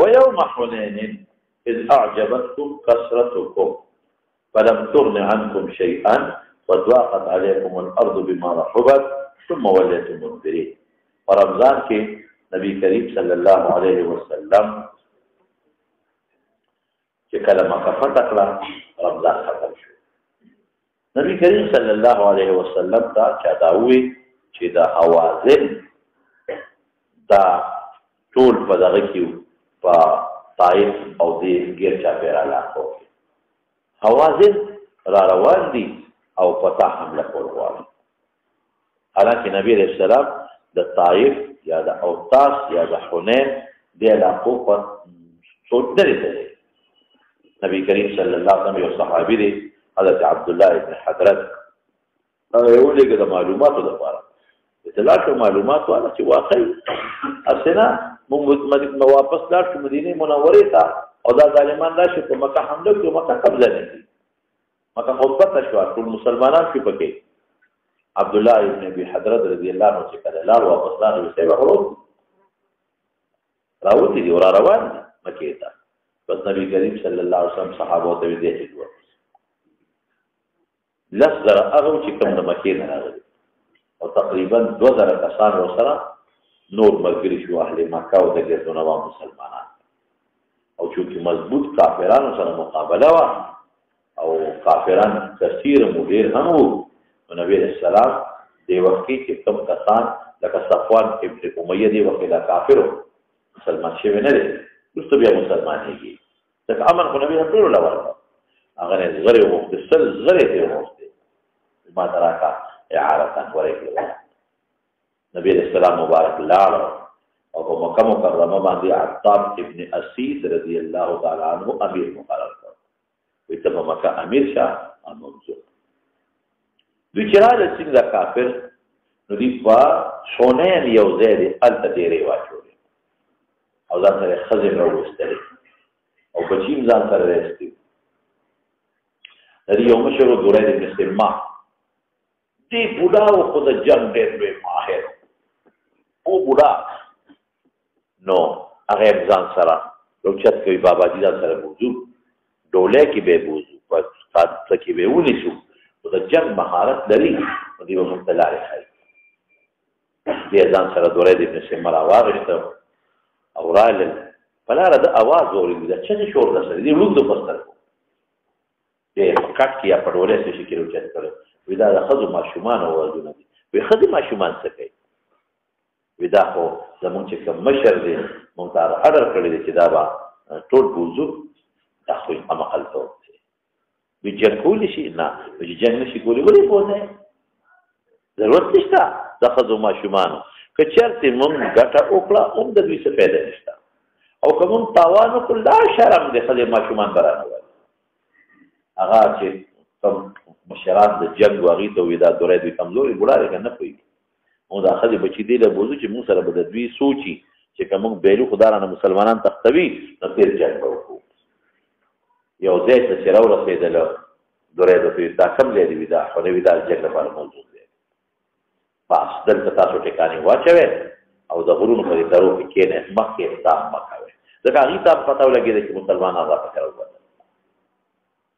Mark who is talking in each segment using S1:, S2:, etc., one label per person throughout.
S1: ويوم حنين إذ أعجبتكم كثرتكم فلم تغن عنكم شيئا وضاقت عليكم الأرض بما رحبت ثم وليتم مدبرين. ورمضان کې نبی کریم صلی الله علیه وسلم چې کله مکه فتح کړه رمضان ختم شو. نبی کریم صلی الله علیه وسلم ته چا دا وی چې دا حوازن دا ټول په دغه کې په طائف او دې غیر چا پیراله کو حوازن را روان دي او پتا حمله کول غواړي. حالانکه نبی علیہ السلام د طائف یا د اوطاس یا د حنین د علاقو په سوچ نه لري. نبی کریم صلی الله علیه وسلم یو صحابي دی حضرت عبدالله ابن حضرت یو لګ د معلوماتو لپاره اطلاع معلومات والا چې واقعي اسنه موږ واپس لاړ شو مدینه منوره ته او دا ظالمان راشي په مکه حمله کوي مکه قبضه نه دي مکه خطبه شو ټول مسلمانان کې پکې عبد الله ابن ابي حضرت رضی الله عنه چې کله لاړ واپس لاړ وي سیبه راوتی دی ورا روان مکه ته بس نبی کریم صلی الله علیه وسلم صحابه ته دې هیڅ لسر هغه چې کوم د مکه نه راغلي او تقریبا 2000 کسان سره نور مرګري شو اهل مکه او د ګردونه وا مسلمانان او چې مضبوط کافرانو سره مقابله وا او کافران کثیر مدیر هم وو. نبی السلام دی وخت کې کوم کسان لکه صفوان ابن امیہ دی وخت دا کافرو مسلمان شوی نه دي رسو بیا مسلمان کیږي ځکه امر خو نبی ټول لا ورته هغه نه غره وخت سل غره دی وخت ما تراکا اعاره ورکړه. نبی السلام مبارک لاړ او په مکه مکرمه باندې عطاب ابن اسید رضی الله تعالی عنہ امیر مقرر کړ. وي ته مکه امیر شاه امرزو دوی چراله څنګه کافر نو دی په شونین یو ځای دی الته ډیرې واچولې او ځان سره خزم راوستل او بچیم ځان سره راستي د یو مشر دوره د مسلمان دی بوډا او خود جنگ ډېر لوی ماهر او بوډا نو هغه ځان سره لوچت کوي بابا جی ځان سره موضوع ډولې کې به موضوع په سات کې به ونی شو د جنگ مهارت لري او دی مبتلا لري دې ځان سره دوره د مسلمان راوغشته او رال فلاره د اواز اوري د چې شور د سره دی لوګ د پستر دې فقط کې په ډولې څه شي کې لوچت کړو ودا د خزو ماشومان اوازونه دي وي خزو ماشومان څه کوي ودا خو زمونږ چې کوم مشر دی مونږ ته اډر کړی دی چې دا به ټول بوزو دا خو یې عمل کوي وی جنگ کولی شي نه وی جنگ نشي کولی ولې پوهه ضرورت نشته د خزو ماشومان که چېرته مونږ ګټه وکړه هم د دوی څه پیدا نشته او که مونږ تاوان وکړو دا شرم دی خزو ماشومان برانه وایي هغه چې کوم مشران د جنگ واغې ته وي دا دوره دوی کمزوري بوډا دی نه پوهېږي او دا ښځې بچي دی له بوزو چې مونږ سره به د دوی سوچي چې که مونږ بیلو خدارانه مسلمانان تختوي نو تېر جنګ به وکړو یو ځای ته چې راورسېدله دوره ته دا کم ځای دی وي دا خو نه وي دا جنګ لپاره موجود دی بس دلته تاسو ټکانې واچوئ او د غرونو په دې درو کې کښېنئ مخکې اقدام مه کوئ ځکه هغې ته پته ولګېده چې مسلمانان راپسې راووتل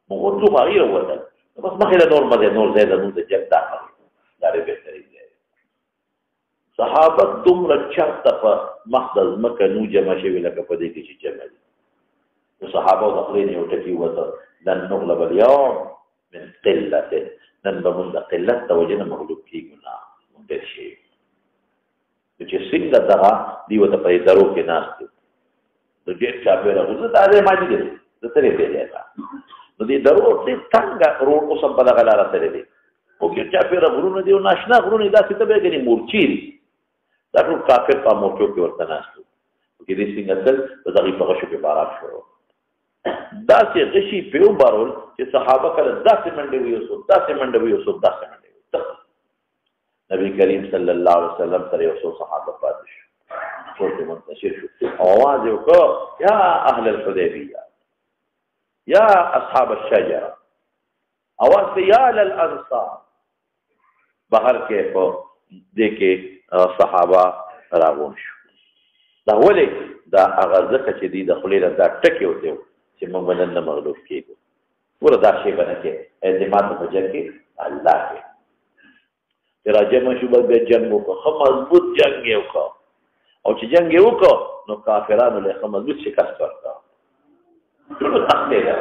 S1: موږ ټول هغې راووتل بس مخې له نور مه ځئ نور ځای زموږ د جنګ دا دا ډېر بهترین ځای دی صحابه دومره چرته په مخ د ځمکه نو جمع شوي لکه په دې کې چې جمع دي نو صحابه د خولې نه یو ټکي ووته لن نغلب اليوم من قلة نن به موږ د قلت د وجې نه مغلوب کېږو نه موږ ډېر شي نو چې څنګه دغه دوی ورته په دې درو کې ناست دي د ډېر چاپېره خو زه دا ځای ماجي دی زه ترې دی ته نو دې درو ډېر تنګه روډ اوس هم په دغه لاره تللی دی خو ډېر چاپېره غرونه دي او ناشنا غرونه دي داسې ته به یې ګڼې مورچې دي دا ټول کافر په موټو کې ورته ناست وو چې دې څنګه تل د دغې په غشو کې باران شروع داسې غشي پې وبارول چې صحابه کله داسې منډې ویوسو داسې منډې ویوسو داسې منډې ویوسو نبی کریم صلی الله علیه وسلم سره یو څو صحابه پاتې شو ټول منتشر شو اواز یې وکړ یا اهل الحدیبیه یا اصحاب الشجره اواز ته یا للانصار بهر کې په دې کې صحابه راغون شو دا ولې دا هغه ځکه چې دی د خولې نه دا ټکي وته چې موږ نن نه مغلوب کېږو ور دا شی باندې کې اعتماد په جن کې الله کې راجم شو به جنگ وکړه مضبوط جنگ یې وکړه او چې جنگ یې وکړه نو کافرانو له مضبوط شکست ورکړه ټول تخته ده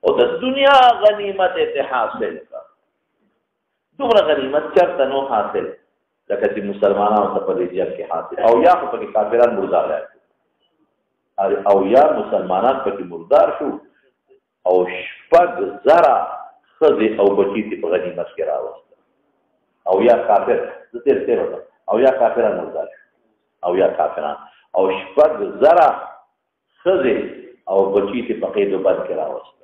S1: او د دنیا غنیمت ته حاصل کړه دومره غنیمت چرته نو حاصل لکه چې مسلمانانو ته په دې جنگ کې حاصل او یا په کې کافران مردار او یا مسلمانان په کې مردار شو او شپږ زره خزي او بچی په غنیمت کې راوست او یا کافر د تیر او یا کافران مردار او یا کافران او شپږ زره خزي او بچی په قید وبد کې راوست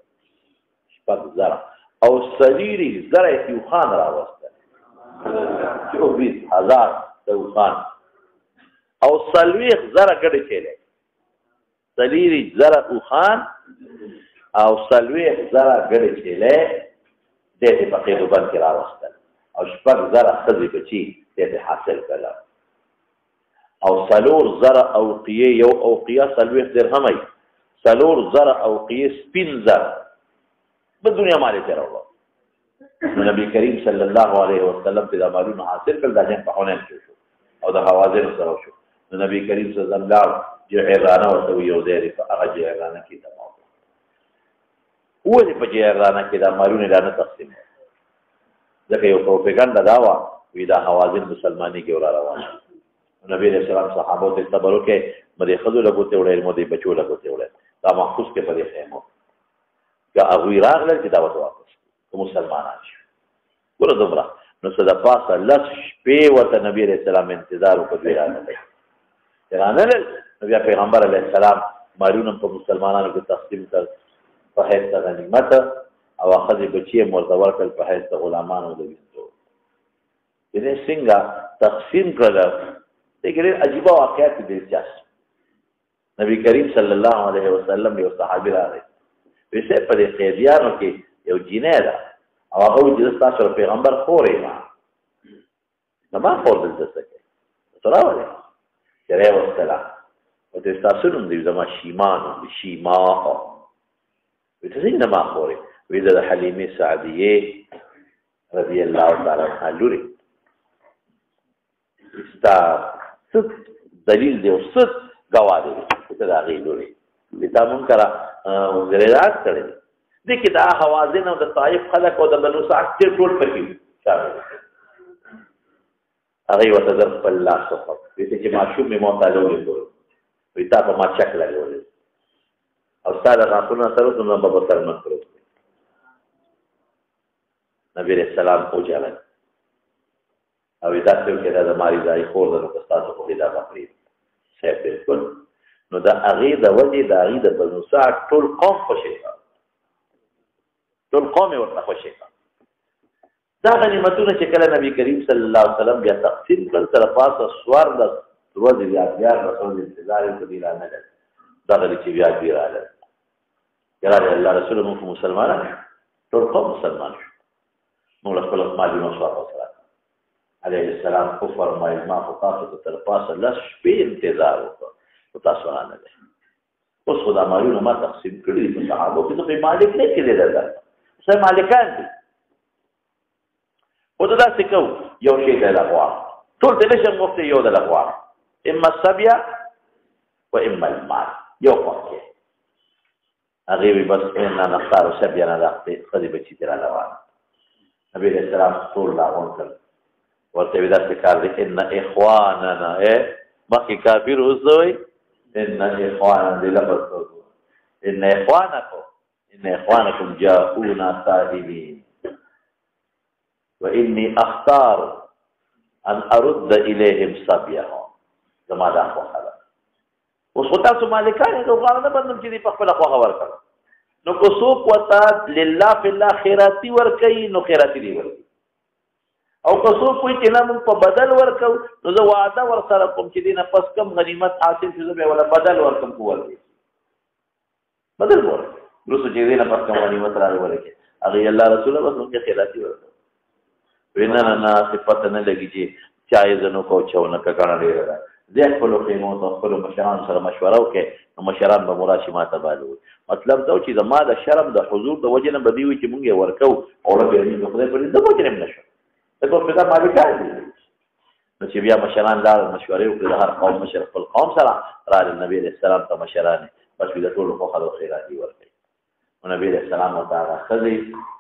S1: شپږ زره او سلیری زره یو خان راوست 24,000 دوخان او سلویخ زره ګډه چیلې سلیری زره اوخان او سلویخ زره ګډه چیلې دې په قید وبد کې راوست او شپږ زره خزي بچي دې حاصل کړل او سلور زره اوقیه یو اوقیه سلويخ درهمي سلور زره اوقیه سپین زر په دنیا باندې تراوه نبی کریم صلی الله علیه وسلم په مالونو حاصل کړل د جن په حنین کې شو او د حوازن سره شو نبی کریم صلی الله علیه وسلم جهرانه او یو ځای په هغه جهرانه کې تمام ولې په جهرانه کې د مالونو لانه تقسیم ځکه یو پروپاګاندا دا و وی دا حوازن مسلمانی کې ورا روان نبی رسول الله صحابه ته صبر وکړي مده خذو لګوته وړي مده بچو لګوته وړي دا مخصوص کې په دې خیمه که هغه راغله چې دعوت واپس مسلمانان شي ګوره دومره نو صدا پاسه لس شپې ورته نبی رسول الله انتظار وکړي رانه نبی پیغمبر علیه السلام مالونه په مسلمانانو کې تقسیم کړ په هیڅ غنیمت او اخذ بچی مرتور کړ په هیڅ غلامانو د وینځو دې څنګه تقسیم کړل دغه عجیب واقعیت دي چې نبی کریم صلی الله علیه وسلم یو صحابي راغی ویسه په دې قیدیانو کې یو جینې ده او هغه چې تاسو پیغمبر خورې ما خور دلته څه سره وله چره وستلا او تاسو نوم دې زما شیمان شیما وته څنګه ما خورې وې د حلیمه سعدیه رضی الله تعالی عنها لوري استا ست دلیل دی او ست گواه دی ته دا غي لوري دا مونږ کرا غیرات کړي د کې دا حوازن او د طائف خلق او د بنو سعد ټول پکې شامل هغه وته در په الله صفه دې چې ماشوم می مو تعالی ورکړي وي تا په ما چک لګول او ستاسو غاښونه سره نو بابا سره مت کړو نبی رسول الله او جلال او دا څه کې دا ماري ځای خور د تاسو په دې دا خپل څه بالکل نو دا هغه د وجه د هغه د بنو سعد ټول قوم خوشي ټول قوم ورته خوشي دا غنیمتونه چې کله نبی کریم صلی الله علیه وسلم بیا تقسیم کړ تر پاسه سوار د ورځې بیا رسول انتظار کوي نه نه دا غلی چې بیا راځي یاره الله رسول موږ مسلمانان ټول قوم مسلمان شو موږ خپل مالی نو سوال سره علیه السلام کو فرمایي ما خو تاسو ته تر پاسه لږ شپې انتظار وکړ او تاسو نه ده اوس خدای مالونه ما تقسیم کړی په صحابه کې ته مالک نه کېدل دا څه مالکان دي او دا څه کو یو شی د لغوا ټول د نشه مفتی یو د لغوا اما السبيا و اما المال یو پکې هغه به بس نه نختار سبيا نه راځي خدای به چې تر روان نبی رسول الله ټول راغون کړ ورته ودا څه کار دي ان اخواننا مخکې کافر اوسوي ان اخواننا دې لپاره ان اخوانکم جاءونا تائبين واني اختار ان ارد اليهم صبيهم زما دا خو خلا اوس خو تاسو مالکان یې غواړم نه بندم چې دې په خپل خو خبر کړو نو کو سو قوت لله فی الله خیراتی ور کوي نو خیراتی دی ور او که څوک وایي چې نه موږ په بدل ورکو نو زه وعده ورسره کوم چې دې نه پس کم غنیمت حاصل شي زه به یې ولا بدل ورکوم که ورکړي بدل به ورکړي وروسته چې دې نه پس کم غنیمت را ورکړي هغې الله رسوله بس موږ خیراتي ورکړو وایي نه نه نه هسې پته نه لګي چې چا یې زه نه کوو چونکه ګڼه ډېره ده زه خپلو خیمو ته خپلو مشرانو سره مشوره وکړې نو مشران به مو راشي ما ته بالوي مطلب دا و چې زما د شرم د حضور د وجې نه به دې وي چې مونږ یې ورکوو اوړه به یې د خدای په دې زه مجرم نه شم د ګورپېټر مالکان دي نو چې بیا مشران لاړل مشورې وکړې د هر قوم مشر خپل قوم سره راغلل نبي علیه السلام ته مشرانې بس وي د ټولو خو خلکو خیراتي ورکوي نو نبي علیه السلام ورته هغه ښځې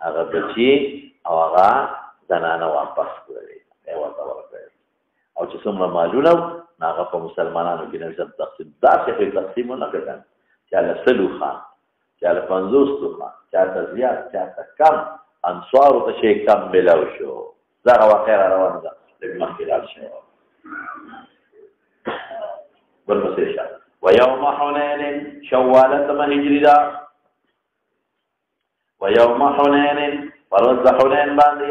S1: هغه بچي او هغه زنانه واپس کړلې یې ورته ورکړل او چې څومره مالونه وو نو هغه په مسلمانانو کې نبي صاحب تقسیم داسې پرې تقسیم ونه کړل چاله 100 توخه چاله 50 توخه چاته زیات چاته کم انصارو ته شی کم ملاو شو دغه واقعه را روانه ده لږ مخکې لاړ شي ورپسې شه ویوم حنین شوالتمه هجري ده ویوم حنین ورځ د حنین باندې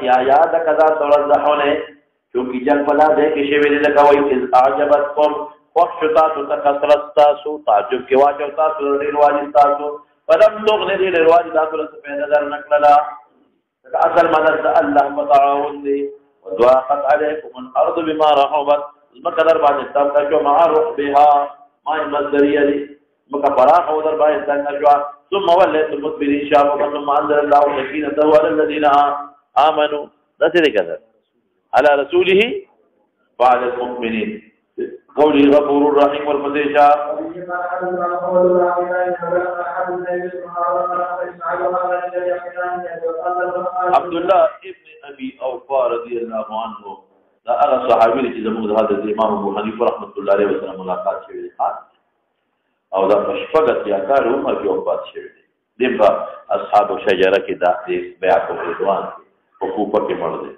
S1: یا یاد که دا ورځ د حنین چونکې جنګ په لا ځای کې شوي دي لکه وایي اذ اعجبتکم خوښ شو تاسو ته کثرت ستاسو تعجب کې واچو تاسو ډېروالی ستاسو فلم تغن دې ډېروالی تاسو له څه پیدا در نه کړله اصل مدد د الله په تعاون دی وضاقت علیکم الارض بما رحبت ځمکه در باندې تنګه شوه مع رحبها ما یې مصدریه دی ځمکه پراخه و در باندې تنګه شوه ثم وليتم مدبرین شامخا ثم انزل الله سکینته علی الذین آمنوا داسې دی که على رسوله وعلى المؤمنين قولي غفور رحيم والمزيشا عبد الله ابن ابي اوفى رضي الله عنه دا هغه صحابي چې زموږ د حضرت امام ابو حنیفه رحمۃ اللہ علیہ وسلم ملاقات شوی دی او دا په شپږ یا کال عمر کې وفات شوی دی دغه اصحاب شجره کې داخلي بیعت رضوان په کوفه کې مړ دی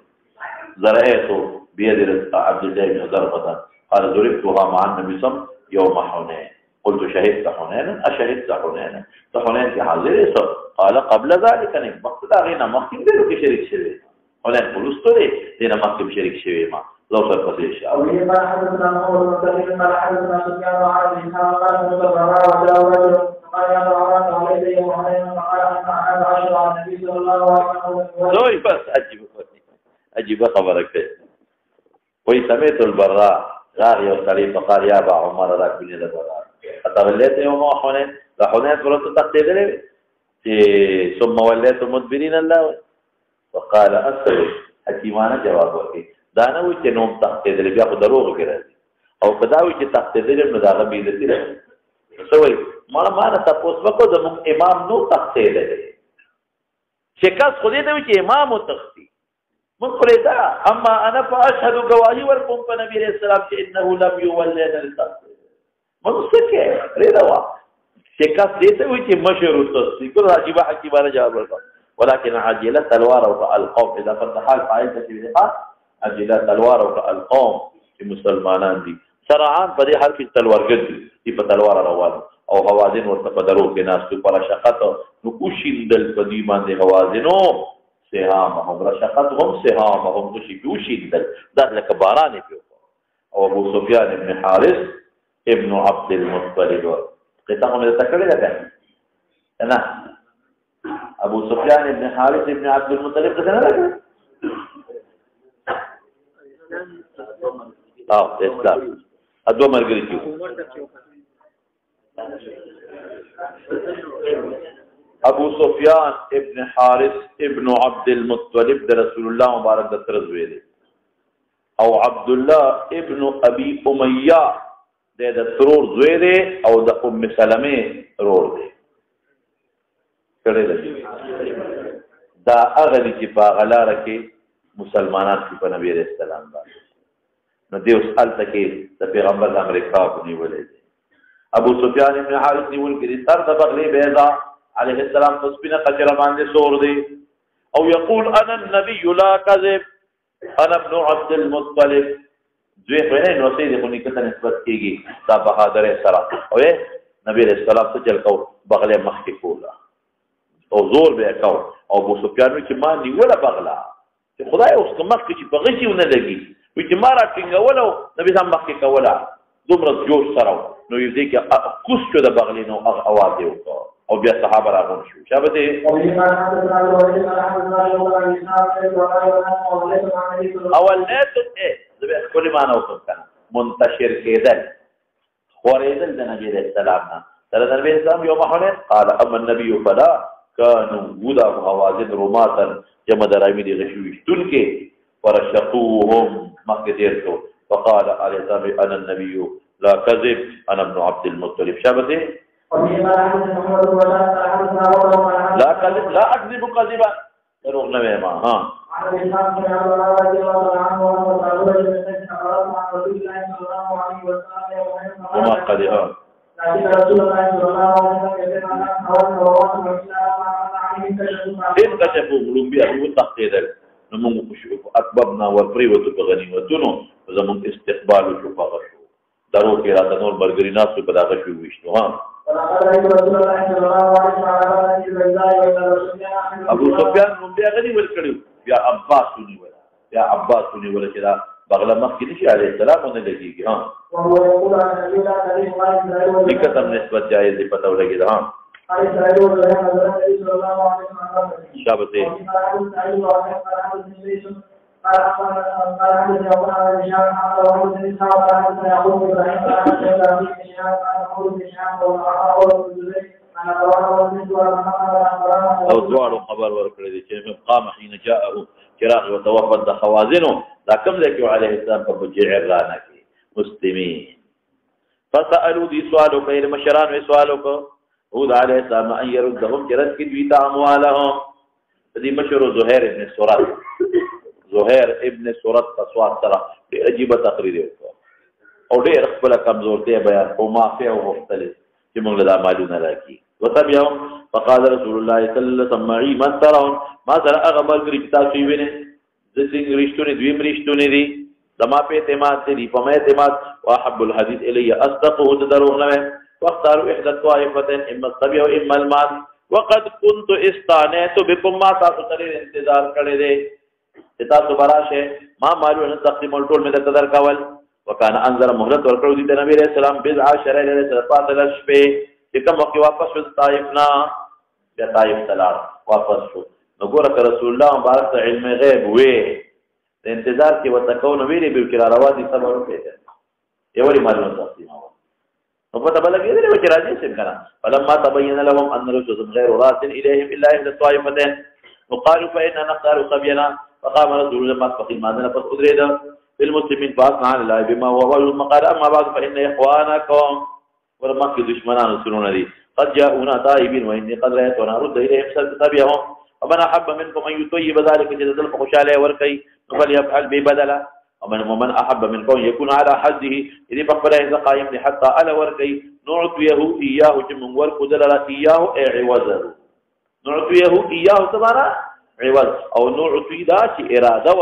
S1: زرعته بيد عبد الله بن ضربة قال ضربتها مع النبي صلى الله عليه وسلم يوم حنين قلت شهدت حنينا أشهدت حنينا فحنين في حاضر قال قبل ذلك مقصد غينا مخكم بينه كشريك شوي حنين قلت لي لنا مخكم شريك شوي ما لو صار فصيل شاء
S2: ما حدثنا محمد بن سليم ما حدثنا سفيان عن إسحاق قال مصطفى وجاء رجل قال يا معاذ عليه يوم حنين فقال أنا عشر عن النبي صلى الله عليه وسلم
S1: زوي بس عجيبه خبره کوي وای سمعت البراء غار یو سړي فقال يا ابا عمر راكبني البراء فتوليت يوم حنين فحنين فرصه تقتدري ثم وليت مدبرين الله وقال اسر حکیمانه جواب ورکړي دا نه وي چې نوم تقتدري بیا خو دروغ کوي او کداوي چې تقتدري نو دا غبي دي نو وای ما نه تاسو وکړو زموږ امام نو تقتدري شکاس خو دې دی چې امام تختی من قريدا اما انا فاشهد گواہی ورکوم په نبی رسول الله چې انه لم يولد للتقص من سکه رضوا شکاس دې ته وي چې مشهور تصدیق راجبه حکیمانه جواب ورکړ ولكن عجله تلوار او القوم اذا فتح الفاعل تشبيه عجله تلوار او القوم چې مسلمانان دي سرعان په دې حال کې تلوارګر دي په تلوار روان او حوازن ورته په درو کې ناس په شقت نو کوشیندل په دې باندې حوازنو سهامهم رشقتهم سهامهم وشيدل ذلك باران پیو او ابو سفيان ابن حارث ابن عبد المطلب قطعه من تکړه ده نه ابو سفيان ابن حارث ابن عبد المطلب څنګه راغلی اسلام ادو مرګري کیو ابو سفیان ابن حارث ابن عبد المطلب د رسول الله مبارک د طرز ویلي او عبد الله ابن ابي اميه د ترور زوی دی او د ام سلمہ رور دی کړه دی دا هغه چې په غلاره کې مسلمانان په نبی رسول الله باندې نو دیو سالته کې د پیغمبر د امریکا په نیولې ابو سفیان ابن حارث نیول کې سر د بغلې بیضا عليه السلام تسبینا قجر باندې سور دی او یقول انا النبي لا كذب انا ابن عبد المطلب دوی په نه نو سي د خو نکته نسبت کیږي دا بهادر سره او نبی رسول الله صلی الله علیه بغله مخ کې کولا او زور به کاو او ابو سفیان چې ما نیوله بغلا چې خدای اوس که مخکې چې په غشي ونه لګي وي چې ما را ټینګول او نبي صاحب مخکې کوله دومره جوش سره نو یو دې کې کوس شو د بغلې نو هغه اواز یې وکړ او بیا صحابه راغون شو شابه دې اول نه ته زه به خپل معنا وکړم منتشر کېدل خورېدل د نبی رسول الله نه تر نبی اسلام یو محله قال اما النبي فلا كانوا ودا حوازن رماتا جمع درامي دي غشوشتون کې ورشقوهم مقدرته فقال عليه السلام انا النبي لا كذب انا ابن عبد المطلب شابه لا كذب لا اكذب كذبا دروغ نه ما ها وما قد إن كشفوا ملومبيا وتقيدل نمو أكبرنا والفريوة بغنيمتنا وزمن استقبال شفاق شو دارو كيراتا نور برغرينات سو بدا غشو ويشتو ها ابو سفيان ملومبيا غني ولكړو يا عباس وني ولا يا عباس وني ولا كده بغلا مخکې نشي عليه السلام ونه لګيږي ها دقتم نسبت جائز دی پتہ ولګي ها شابه دې او دوارو خبر ورکړی دی چې قام حين جاءه چراغ وتوفد خوازنه دا کوم ځای کې عليه السلام په جعرانه کې مسلمين فسألوا دي سوالو کوي مشران وی سوالو کو هود عليه السلام ان يردهم جرت کې دوی ته اموالهم دې مشهور زهير ابن سورات زهير ابن سورات تسوات سره ډېر عجیب تقریر وکړ او ډېر خپل کمزورتي بیان او معافي او مختلف چې موږ له معلومه راکې وتبعهم فقال رسول الله صلى الله عليه وسلم من ترون ما ترى اغبر کتاب شي وینه د څنګه رښتونه دوی رښتونه دي دما په اعتماد دي په اعتماد واحب الحديث الي اصدقه تدرون واختاروا احدى الطائفتين اما الصبي او اما المال وقد كنت استانيت بكم ما تاسو ترې انتظار کړی دی چې تاسو براشه ما مالونه تقسیم ټول مې تدر کول وکانه انذر مهلت ورکړو دي نبی رسول الله بضع شرائع له صفات الشبه چې کوم وخت واپس شو طائف نه بیا طائف تلار واپس شو نو ګوره رسول الله مبارک علم غیب وې د انتظار کې وتکون ویلې به کړه راوځي صبر وکړي یو لري معلومه تقسیم او په تبل کې دې چې راځي څنګه کنه فلما تبين لهم ان رسول غير راس اليهم الا احدى الطائفتين وقالوا فإننا نختار صبينا فقام رسول الله فقيل ماذا فقد أدريد بالمسلمين فأثنى على الله بما هو ثم قال أما بعد فإن إخوانكم ورمك دشمنان سنون دي قد جاءونا تائبين وإني قد رأيت ونرد إليهم سبيهم ومن أحب منكم أن يطيب ذلك جدد الفحش عليه وركي فليفعل به بدلا ومن أحب منكم يكون على حده إذا فقبل إذا قائم حتى على وركي نعطيه إياه جمع ورك دلالة إياه عوزه نعطيه إياه تبارا عوض أو نعطي دا إرادة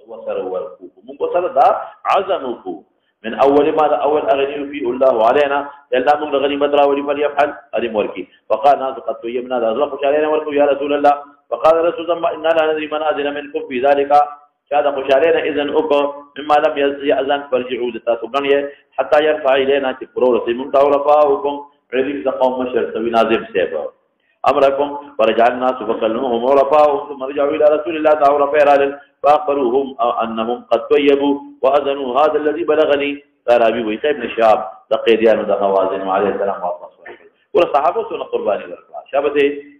S1: وسر وركو من وسر دا عزمكو من أول ما أول أغني فيه الله علينا لأننا من غنيمة راولي فليفعل أدم وركي فقال ناس قد طيبنا ذا أزلقش علينا وركو يا رسول الله فقال رسول الله إنا لا ندري من أذن منكم في ذلك شهد خش علينا إذن أكو مما لم يأذن فارجعوا لتاتبنيه حتى يرفع إلينا تفرور سيمون تورفاؤكم علم قوم مشر سوي نازم سيبا أمركم ورجع الناس فقلنوهم ورفاؤهم ثم رجعوا إلى رسول الله تعالى فيرال فأخبروهم أنهم قد طيبوا وأذنوا هذا الذي بلغني ترابي ويسا ابن شهاب تقيديان دخوازن عليه السلام واطلس والصحابة سنة قرباني ورقا شابته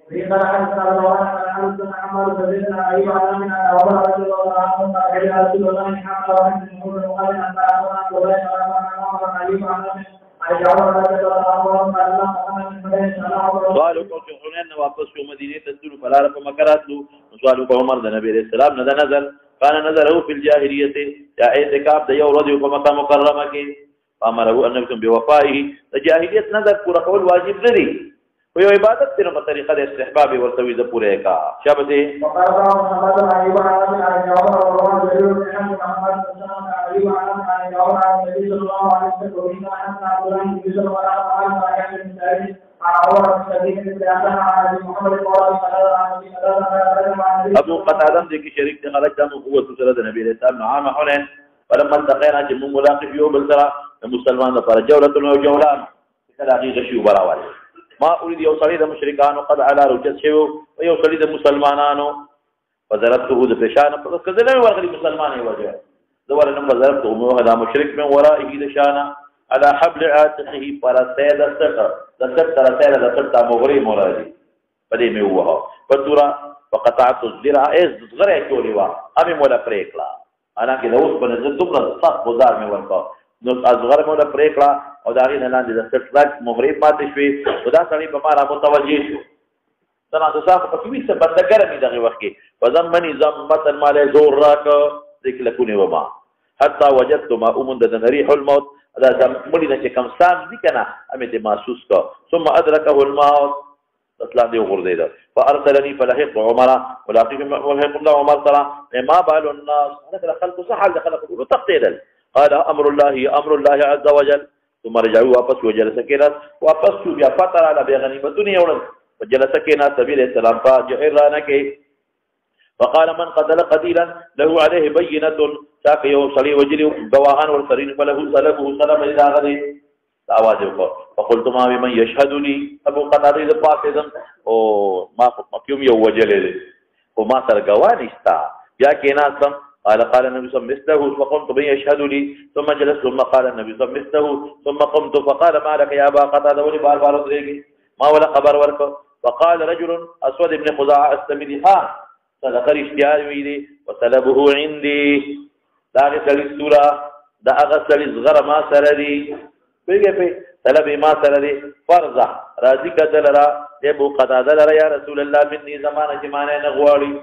S1: سوالو کو چې حنین واپس شو مدینه ته دلو فلاره په مکرات لو سوالو کو عمر د نبی رسول الله نه نظر كان نظره في الجاهليه يا اعتكاف د یو ورځ په مکه مکرمه کې امره ان بوفائه د جاهلیت نظر پورا کول واجب نه دی ويو عبادت تنو بطريقة استحباب ورتوي ذا پورے کا شابته
S2: وقال محمد بن أيوب عن جابر ورواه جرير بن محمد بن سلمة عن أيوب عن جابر عن النبي صلى الله عليه وسلم وإن أحسن عبد الله بن يوسف ولا قال عن يحيى بن سعيد عن عمر بن سعيد بن عن أبي محمد قال عن
S1: أبو قتادة ذيك شريك خرج دم قوة سورة النبي عليه السلام عام حنين فلما التقينا جم ملاقي في يوم السرى المسلمان فر جولة وجولان كلاقي غشي وبراوال ما أريد يوصلي ذا مشركان وقد على رجل شيء ويوصلي ذا مسلمانانو فضربته ذا فشان فكذا وغير مسلمان وجه ذولا لما ضربته هذا مشرك من ورائه لشانا على حبل عاتقه فرسيد السقر ذكرت رسيد مغري مرادي فدي ميوها فتورا فقطعت الزرع غري كولي وا امي مولا بريكلا انا كده اوس بنزل دوبل صف بازار مي ورکا نو اصغر مولا بريكلا او داغي نه لاندې د سټراک مغري ماته شوي خدا سړي په ما را متوجي شو څنګه تاسو په کې څه بندګر مې دغه وخت کې وزمني زمت المال زور راک ذکر لكوني وما حتى وجدت ما امند ريح الموت هذا مولي نه کم سام دي کنه امه دې محسوس کا ثم ادركه الموت اطلع دي وغرديده فارسلني فلحقت عمر ولحقت الله عمر ترى ما بال الناس هذا خلق صح خلق تقتيل قال امر الله عز وجل ثم رجعوا واپس وجلس كنا واپس بیا فتر على بغنیمتون یوړل وجلس كنا سبيل السلام فجعلنا فقال من قتل قتيلا له عليه بينة ساق يوم صلي وجري دواهان والسرين فله سلبه سلب الى غدي آواز وکړه فقلت ما بمن يشهد لي ابو قتاده ذ پاتم او ما کيوم یو وجلې او ما سره غوانستا بیا کینا سم قال النبي صلى الله عليه وسلم فقمت بمن يشهد لي ثم جلست ثم قال النبي صلى الله عليه وسلم ثم قمت فقال ما لك يا ابا قتاده ولي بار دريږي ما ولا خبر ورکو فقال رجل اسود ابن خزاعه استمدي ها صدق اشتيار ويدي وسلبه عندي دا غسل سوره دا غسل صغر ما سره دي پیږي په طلب ما سره دي فرضه راضي کدل را ابو قتاده لرا يا رسول الله مني زمانه جمانه نغواړي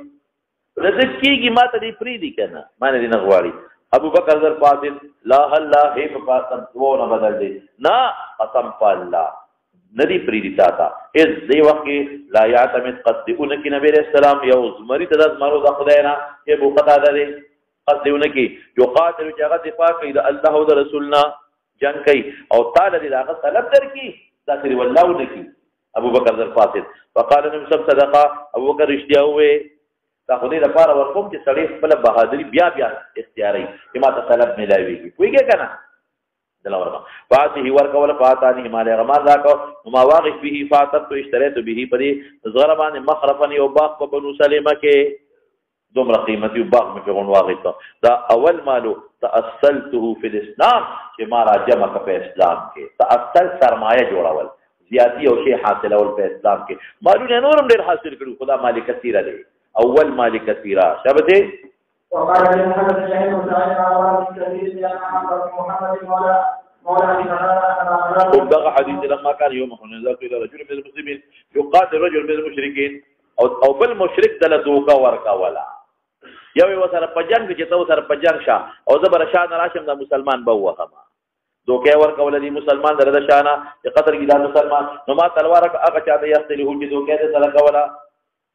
S1: رزقيږي ما ته دي پری دي کنه ما نه دي نغواړي ابو بکر ذل فاضل لا الله هي په پاتم تو نه بدل دي نا قسم الله ندی پری دي تا اس دی وخت لا يعتمد قصدونك نبي السلام يو زمري تدز مرو د خداینا ابو قتاده دي قصدونك يقاتل جغت دفاع الى الله ورسولنا جنگ کوي او تعالی دې هغه طلب درکې ذکر والله نکی ابو بکر ذل فاضل فقال النبي صلى الله عليه وسلم صدقه ابو بکر اشتیا وې دا خو دې لپاره ورکوم چې سړی خپل بهادری بیا اختیاري چې ما ته طلب ملاويږي کویږي کنه دلورما فاته ورکول فاتانی مال غمان راکو ما واقف به فاتت اشتريت به پدې زغربان مخرفن یو باغ په بنو سلمہ کې دومره قیمتي باغ مې په غون واغېت دا اول مالو تاصلته فی الاسلام چې ما را جمع په اسلام کې تاصل سرمایه جوړول زیاتی او شی حاصلول په اسلام کې مالونه نورم ډېر حاصل کړو خدا مالک کثیر دی اول مالک کثیر شبته
S2: وقال محمد بن شهيد وسعيد على كثير من محمد مولى
S1: وبلغ حديث لما كان يوم حنين الى رجل من المسلمين يقاتل رجل من المشركين او بالمشرك دل دوکا ورکا ولا یو وسره پجنګ چې تو سره پجنګ شه او زبر شان راشم د مسلمان بوخما دوکه ورکا ولدي مسلمان درته شانه چې قطر کې د مسلمان نو ما تلوار هغه چا د یختلی هو چې دوکه دې سره کولا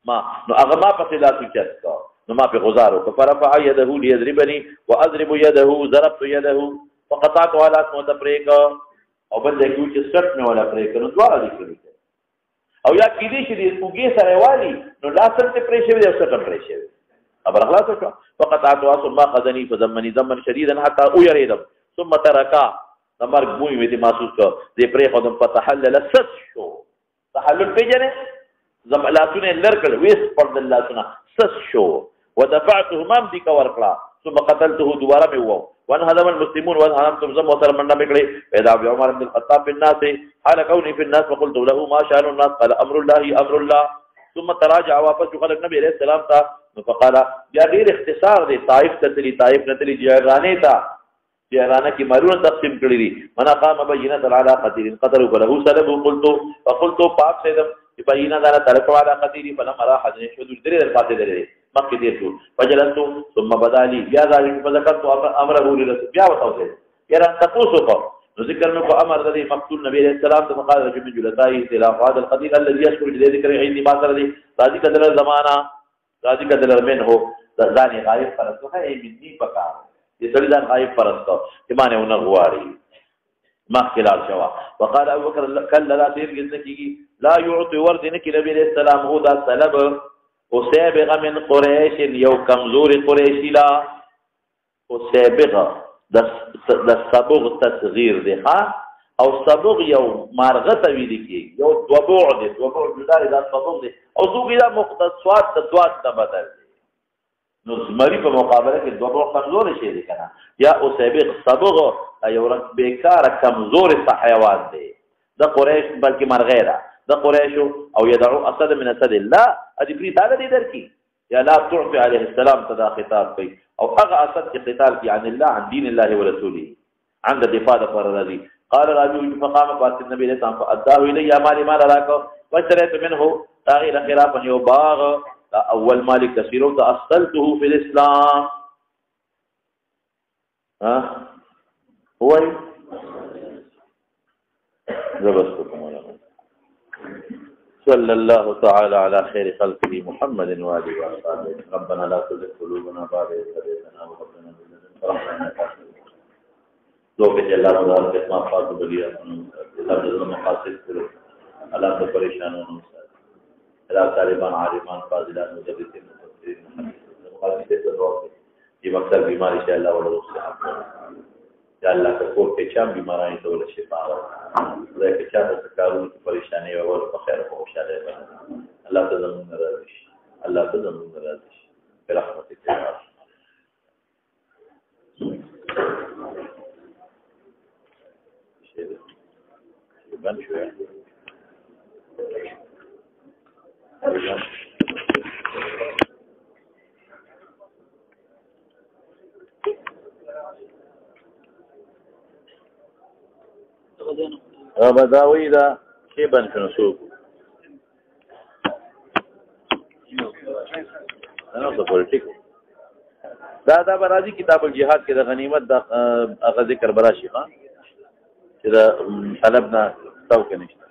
S1: ما نو هغه ما په لا سوچت کو نو ما په غزارو فرفع يده ليضربني واضرب يده ضربت يده فقطعت على اسمه تبريك او بل دې چې سټ نه ولا پرې کړو دواړه دي کړی او یا کېدې چې دې پوګې سره والی نو لاسن ته پرې شوی او سټ پرې شوی خبر خلاص شو فقطعت ثم خذني فضمني ضما شديدا حتى يريد ثم تركا مرګ موي دې محسوس کو دې پرې خدم فتحلل سس شو تحلل پیجنه زملاتونه لرکل ويس پر دلاتونه سس شو ودفعته مام دي کا ورکړه ثم قتلته دوباره به وو وانهدم المسلمون وانهدمتم زم وسلم نبكلي فاذا عمر بن الخطاب بالناس حال كوني في الناس فقلت له ما شان الناس قال امر الله ثم تراجع واپس خلق النبي عليه السلام تا فقال يا غير اختصار دي طائف تتلي جيرانه تا جيرانه کی مالونه تقسیم کړی دي من قام بينه على قتيل قتل وله سلب فقلت پاک سيدم بينه على ترك على قتيل فلما راح شهود دري الفاتح دري مکه دې شو فجلست ثم بدالي يا ذلك فذكرت امره لرسول بیا وتاو دې یاره تاسو کو ذكر من امر الذي مقتول النبي عليه السلام ثم قال رجل من جلسائه تلاف هذا القدير الذي يشكر لذكر عندي ما ترى لي راضي قدر الزمانه راضي قدر منه ذاني غائب فرستو ہے مني پکا یہ سړي ځان غائب فرستو ایمانه ونغواري ما خلال شوا وقال ابو بكر كلا لا تير جنكي لا يعطي ورد نبي عليه السلام هو ذا سلب وسابغ من قريش يو كمزور قريشي لا وسابغ د صبغ تصغیر دی ها او صبغ یو مارغه توی دی کی یو دوبوع دی دوبوع جدار دا صبغ دی او څوګی دا مختصات د دوات ته بدل دی نو زمری په مقابله کې دوبوع کمزور شي دی کنه یا او سابغ صبغ یو رنګ بیکار کمزور حیوان دی د قریش بلکې مرغه ده د قریش او يدعو اسد من اسد الله ادي پری تعالی دی درکی یا لا تعفي عليه السلام تدا خطاب کوي او هغه اسد چې قتال کی عن الله عن دين الله ورسوله عند دفاع پر رضي قال راجو فقام قات النبي صلى الله عليه وسلم فاداه الي مال ما راكو واشتريت منه تغير خرافا يباغ اول مالك كثير واصلته في الاسلام ها هو زبستكم ولا صلى الله تعالى على خير خلقه محمد وآله وصحبه ربنا لا تزغ قلوبنا بعد إذ هديتنا وهب لنا من لدنك رحمة إنك أنت الوهاب لوگ جل مدار کے مافات بلیہ اللہ جل مقاصد کرو اللہ تو پریشانوں نو اللہ طالبان عالمان فاضلان مجددین مفسرین محدثین سے دعا یہ مقصد بیماری سے اللہ ولا رخ سے یا اللہ کا کوئی پہچان بیماری تو ولا شفا خدا کے چاہت سکارون کی پریشانی اور بخیر و خوشحالی اللہ تزمون نرازش اللہ تزمون نرازش برحمتک یا بند شوية بداوي دا شي بند شنو سوق انا د پولیټیکو دا برازي کتاب الجهاد کې د غنیمت د ذکر براشي ها چې دا طلبنا توکه نشته